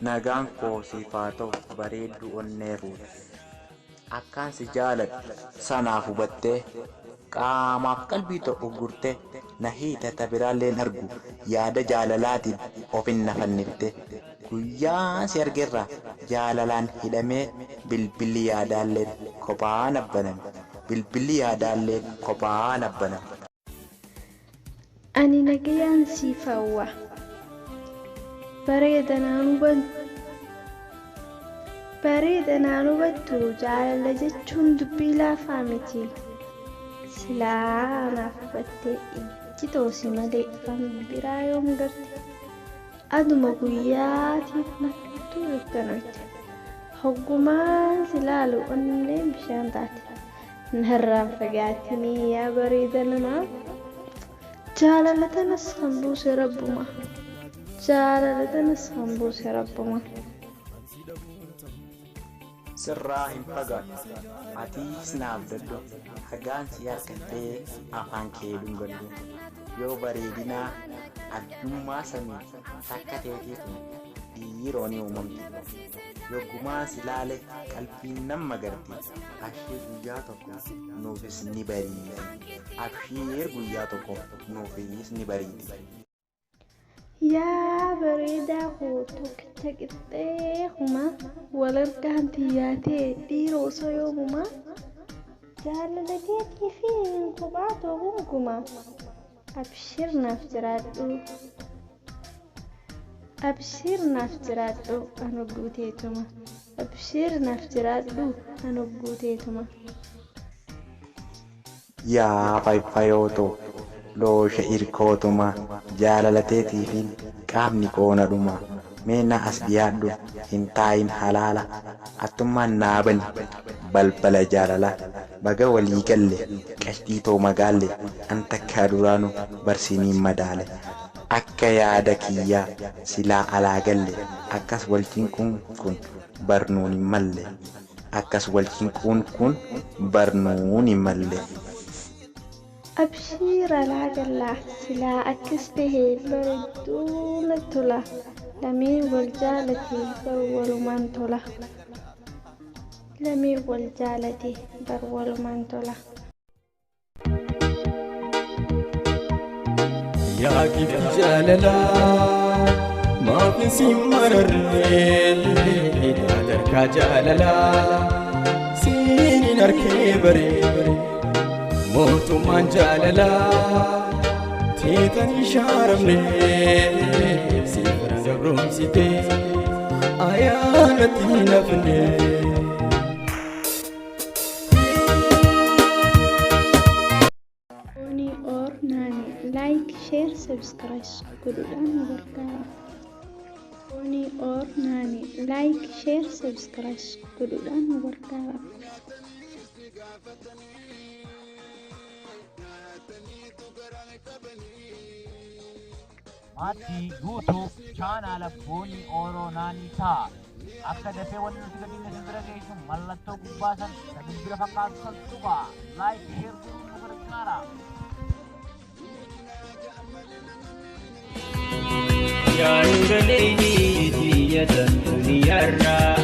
nagaan koo siif haa ta'u bareeddu onnee fuute. Akkaan si jaaladhu sanaaf hubattee qaamaaf qalbii tokko gurtee na hiitata biraalleen argu yaada jaalalaatiin ofin na fanniftee guyyaa si argerraa jaalalaan hidhamee bilbilli yaadaalleen kophaa nabbaname. Ani nagayaan siif hawwa bareedanaan hubattu jaalala jechuun dubbii laafaa miti. Silaa naaf hubattee ijji toosi malee kan biraa yoom garte aduma guyyaatiif nattu eegganotti hoggumaan silaalu onneen bishaan taate narraan fagaatinii yaa bareedana naaf jaalalatanas kan buuse rabbuma. Sirraa hin fagaatu atiis naaf daddo hagaan si harkattee afaan kee dungallu yoo bareedinaa addummaa samii takka teetiitu dhiiroon uumamti yoggumaa si laale qalbiin nama garti ashee guyyaa tokko nuufis ni bariiti. Yaa bareedaa koo tokkicha qixxee huma wal argaan xiyyaatee dhiiroo osoo yoomuma jaalala keetii fi kophaa ta'uu guma abshir naaf jiraadhu an hogguuteetuma. Yaa fayyootoo loosha irkootuma jaalalateetiifiin qaamni qoona dhuma meena as dhiyaadhu hin taayin halaala attummaan naabani balbala jaalala baga walii galle qashxiitoo magaalle an takkaa duraanu barsiiniin madaale akka yaada kiyyaa silaa alaa galle akkas walcinquun kun barnuun hin malle. Abshir alaa gallaa silaa akkas tahee bareedduu na tola lameen wal jaalatee bar walumaan tola. Yaa gidi jaalalaa maafin si mararree dargaa jaalalaa siiniin harkee baree mootummaan jaalalaa teetanii shaaramnee siifara gabroomsitee ayaanatti nafnee. Like, share, subscribe godhuudhaan nu gargaara. Like, share, subscribe godhuudhaan nu gargaara. Maatii guutuu chaanaala Foonii Oromoo naanii ta'a. Akka dafee wanti nuti gadiin isin bira geessu mallattoo gubbaa san kan bira fakkaatu san tuqa. Like, share godhuun nu gargaara. Yaa nuraleeyyii biyya tan duniyarraa